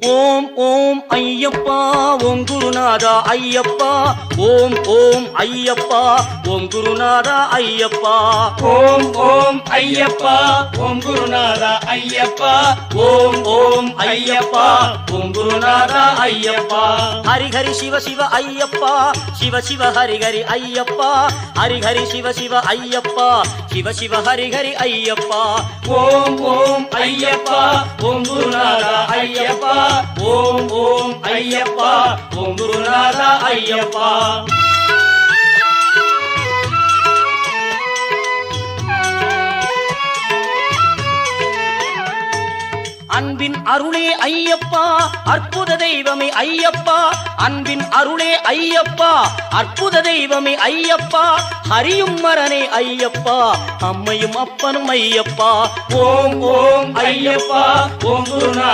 ஓம் ஓம் ஐயப்பா ஓம் குருநாதா ஐயப்பா ஓம் ஓம் ஐயப்பா ஓம் குருநாதா ஐயப்பா ஓம் ஓம் ஐயப்பா ஓம் குருநாதா ஐயப்பா ஓம் ஓம் ஐயப்பா ஓம் குருநாதா ஐயப்பா ஹரி ஹரி சிவ சிவ ஐயப்பா சிவ சிவ ஹரி ஹரி ஐயப்பா ஹரி ஹரி சிவ சிவ ஐயப்பா சிவ சிவ ஹரி ஹரி ஐயப்பா ஓம் ஓம் ஐயப்பா ஓம் குருநாதா ஐயப்பா ஓம் ஓம் ஐயப்பா ஓம் குருநாதா ஐயப்பா அன்பின் அருளே ஐயப்பா அற்புத தெய்வமே ஐயப்பா அன்பின் அருளே ஐயப்பா அற்புத தெய்வமே ஐயப்பா ஹரியும் மரனே ஐயப்பா அம்மையும் அப்பனும் ஐயப்பா ஓம் ஓம் ஐயப்பா ஓம் குருநாதா